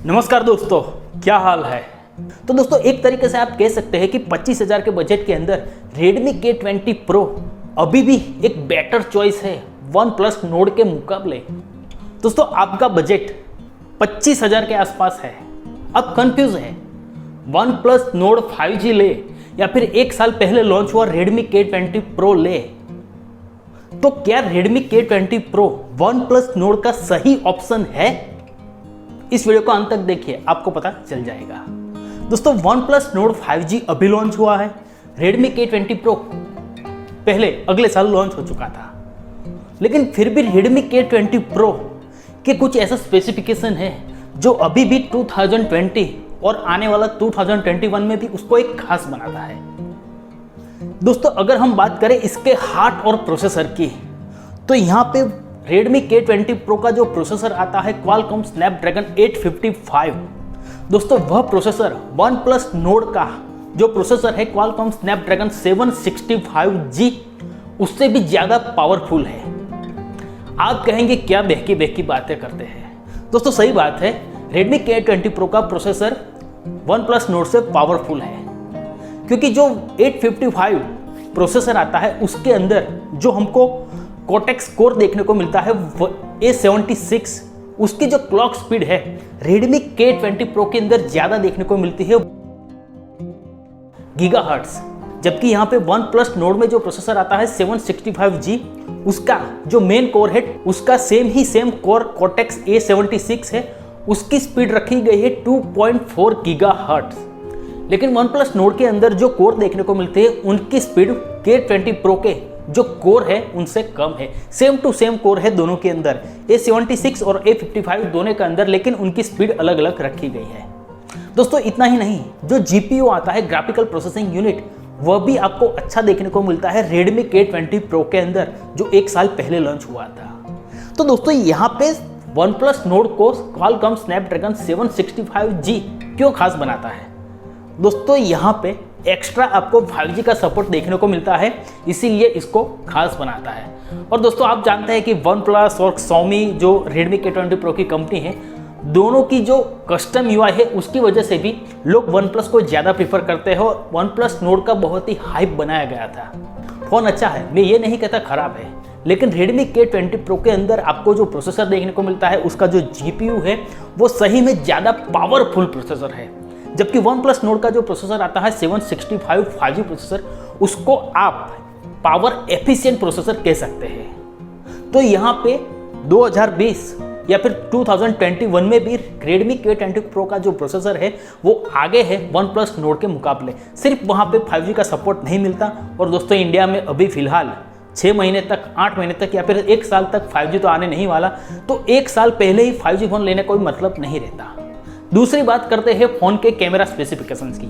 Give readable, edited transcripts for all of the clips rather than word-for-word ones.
नमस्कार दोस्तों, क्या हाल है। तो दोस्तों एक तरीके से आप कह सकते हैं कि 25,000 के बजट के अंदर Redmi K20 Pro अभी भी एक बेटर चॉइस है OnePlus Nord के मुकाबले। दोस्तों आपका बजट 25,000 के आसपास है, आप कंफ्यूज है OnePlus Nord 5G ले या फिर एक साल पहले लॉन्च हुआ Redmi K20 Pro ले। तो क्या Redmi K20 Pro OnePlus Nord का सही ऑप्शन है? इस वीडियो को अंत तक देखिए, आपको पता चल जाएगा। दोस्तों OnePlus Nord 5G अभी लॉन्च हुआ है, Redmi K20 Pro पहले अगले साल लॉन्च हो चुका था, लेकिन फिर भी Redmi K20 Pro के कुछ ऐसा स्पेसिफिकेशन है जो अभी भी 2020 और आने वाला 2021 में भी उसको एक खास बनाता है। दोस्तों अगर हम बात करें इसके हार्ट और प्रोसेसर की, तो यहाँ पे Redmi K20 Pro का जो प्रोसेसर आता है Qualcomm Snapdragon 855, दोस्तों वह प्रोसेसर OnePlus Nord का जो प्रोसेसर है Qualcomm Snapdragon 765G उससे भी ज़्यादा पावरफुल है। आप कहेंगे क्या बहकी बहकी बातें करते हैं। दोस्तों सही बात है, Redmi K20 Pro का प्रोसेसर OnePlus Nord से पावरफुल है, क्योंकि जो 855 प्रोसेसर आता है उसके अंदर जो हमको Cortex कोर देखने को मिलता है A76, उसकी जो क्लॉक स्पीड है Redmi K20 Pro के अंदर ज़्यादा देखने को मिलती है गीगाहर्ट्ज़, जबकि यहाँ पे OnePlus Nord में जो प्रोसेसर आता है 765G उसका जो मेन कोर है उसका सेम कोर Cortex A76 है, उसकी स्पीड रखी गई है 2.4 गीगाहर्ट्ज़। लेकिन OnePlus Nord के अंदर जो कोर देखने को मिलते हैं उनकी स्पीड K20 Pro के जो कोर है उनसे कम है। सेम टू सेम कोर है दोनों के अंदर, A76 और A55 दोनों के अंदर, लेकिन उनकी स्पीड अलग अलग रखी गई है। दोस्तों इतना ही नहीं, जो GPU आता है ग्राफिकल प्रोसेसिंग यूनिट, वह भी आपको अच्छा देखने को मिलता है Redmi K20 Pro के अंदर जो एक साल पहले लॉन्च हुआ था। तो दोस्तों यहाँ पे OnePlus Nord को Qualcomm Snapdragon 765G क्यों खास बनाता है? दोस्तों यहाँ पे एक्स्ट्रा आपको 5G का सपोर्ट देखने को मिलता है, इसीलिए इसको खास बनाता है। और दोस्तों आप जानते हैं कि OnePlus और Xiaomi जो Redmi K20 Pro की कंपनी है, दोनों की जो कस्टम UI है उसकी वजह से भी लोग OnePlus को ज़्यादा प्रीफर करते हैं और OnePlus Nord का बहुत ही हाइप बनाया गया था। फ़ोन अच्छा है, मैं ये नहीं कहता ख़राब है, लेकिन Redmi K20 Pro के अंदर आपको जो प्रोसेसर देखने को मिलता है उसका जो GPU है वो सही में ज़्यादा पावरफुल प्रोसेसर है, जबकि OnePlus Nord का जो प्रोसेसर आता है 765 5G प्रोसेसर, उसको आप पावर एफिशिएंट प्रोसेसर कह सकते हैं। तो यहाँ पे 2020 या फिर 2021 में भी Redmi K20 Pro का जो प्रोसेसर है वो आगे है OnePlus Nord के मुकाबले। सिर्फ वहाँ पे 5G का सपोर्ट नहीं मिलता, और दोस्तों इंडिया में अभी फ़िलहाल 6 महीने तक, 8 महीने तक या फिर एक साल तक 5G तो आने नहीं वाला, तो एक साल पहले ही 5G फ़ोन लेने कोई मतलब नहीं रहता। दूसरी बात करते हैं फ़ोन के कैमरा स्पेसिफिकेशंस की।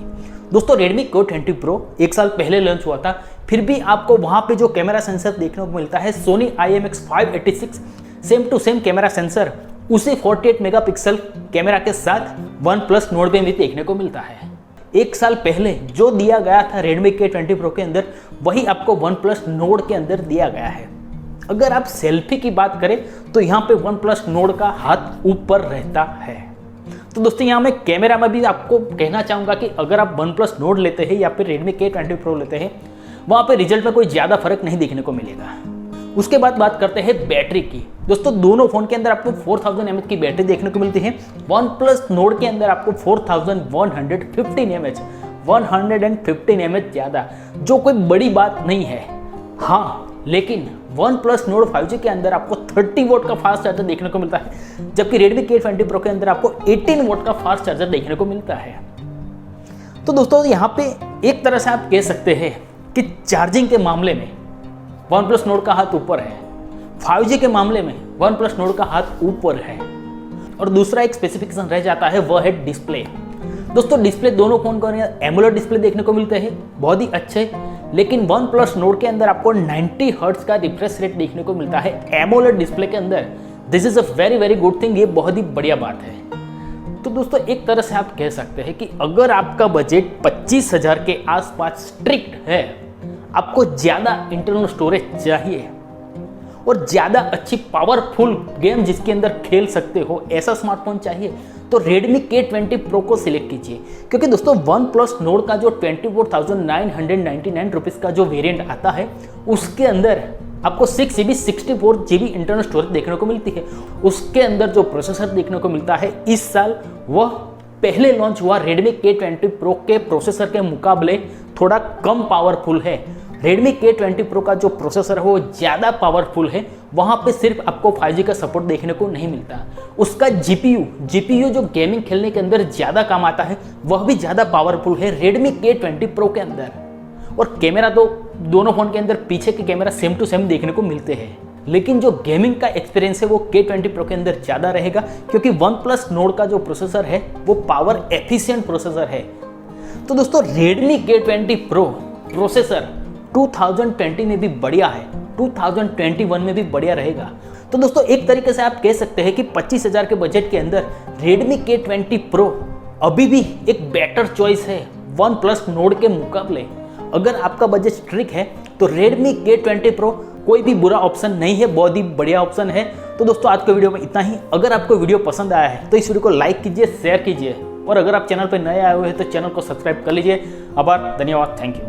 दोस्तों Redmi K20 Pro एक साल पहले लॉन्च हुआ था, फिर भी आपको वहाँ पे जो कैमरा सेंसर देखने को मिलता है Sony IMX586 same to same camera sensor उसी 48 मेगापिक्सल कैमरा के साथ OnePlus Nord में भी देखने को मिलता है। एक साल पहले जो दिया गया था Redmi K20 Pro के अंदर, वही आपको OnePlus Nord के अंदर दिया गया है। अगर आप सेल्फी की बात करें तो यहाँ पे OnePlus Nord का हाथ ऊपर रहता है। तो दोस्तों यहाँ मैं कैमरा में भी आपको कहना चाहूँगा कि अगर आप OnePlus Nord लेते हैं या फिर Redmi K20 Pro लेते हैं, वहाँ पे रिजल्ट में कोई ज़्यादा फर्क नहीं देखने को मिलेगा। उसके बाद बात करते हैं बैटरी की। दोस्तों दोनों फ़ोन के अंदर आपको 4000 mAh की बैटरी देखने को मिलती है। OnePlus Nord के अंदर आपको 4115 mAh, 115 mAh ज़्यादा, जो कोई बड़ी बात नहीं है। हाँ, लेकिन OnePlus Nord 5G के अंदर आपको 30 वोट का फास्ट चार्जर देखने को मिलता है, जबकि Redmi K20 Pro के अंदर आपको 18 वोट का फास्ट चार्जर देखने को मिलता है। तो दोस्तों यहाँ पे एक तरह से आप कह सकते हैं कि चार्जिंग के मामले में OnePlus Nord का हाथ ऊपर है, 5G के मामले में OnePlus Nord का हाथ ऊपर है। और दूसरा एक स्पेसिफिकेशन रह जाता है, वह है डिस्प्ले। दोस्तों डिस्प्ले दोनों फ़ोन को एमोलेड डिस्प्ले देखने को मिलते हैं, बहुत ही अच्छे, लेकिन OnePlus Nord के अंदर आपको 90 हर्ट्ज का रिफ्रेश रेट देखने को मिलता है एमोलेड डिस्प्ले के अंदर। This is a very good thing, ये बहुत ही बढ़िया बात है। तो दोस्तों एक तरह से आप कह सकते हैं कि अगर आपका बजट 25,000 के आसपास स्ट्रिक्ट है, आपको ज़्यादा इंटरनल स्टोरेज चाहिए और ज़्यादा अच्छी पावरफुल गेम जिसके अंदर खेल सकते हो, ऐसा स्मार्टफोन चाहिए, तो Redmi K20 Pro को सिलेक्ट कीजिए, क्योंकि दोस्तों OnePlus Nord का जो 24,999 रुपीज़ का जो वेरिएंट आता है उसके अंदर आपको 6GB 64GB इंटरनल स्टोरेज देखने को मिलती है। उसके अंदर जो प्रोसेसर देखने को मिलता है इस साल वह पहले लॉन्च हुआ Redmi K20 Pro के प्रोसेसर के मुकाबले थोड़ा कम पावरफुल है। Redmi K20 Pro का जो प्रोसेसर है वो ज़्यादा पावरफुल है, वहाँ पे सिर्फ आपको 5G का सपोर्ट देखने को नहीं मिलता। उसका GPU जो गेमिंग खेलने के अंदर ज़्यादा काम आता है वह भी ज़्यादा पावरफुल है Redmi K20 Pro के अंदर। और कैमरा तो दोनों फ़ोन के अंदर पीछे के कैमरा सेम टू सेम देखने को मिलते हैं, लेकिन जो गेमिंग का एक्सपीरियंस है वो K20 Pro के अंदर ज़्यादा रहेगा, क्योंकि OnePlus Nord का जो प्रोसेसर है वो पावर एफिशिएंट प्रोसेसर है। तो दोस्तों Redmi K20 Pro प्रोसेसर 2020 में भी बढ़िया है, 2021 में भी बढ़िया रहेगा। तो दोस्तों एक तरीके से आप कह सकते हैं कि 25,000 के बजट के अंदर Redmi K20 Pro अभी भी एक बेटर चॉइस है OnePlus Nord के मुकाबले। अगर आपका बजट स्ट्रिक्ट है तो Redmi K20 Pro कोई भी बुरा ऑप्शन नहीं है, बहुत ही बढ़िया ऑप्शन है। तो दोस्तों आज के वीडियो में इतना ही। अगर आपको वीडियो पसंद आया है तो इस वीडियो को लाइक कीजिए, शेयर कीजिए, और अगर आप चैनल पर नए आए हुए हैं तो चैनल को सब्सक्राइब कर लीजिए। आभार, धन्यवाद, थैंक यू।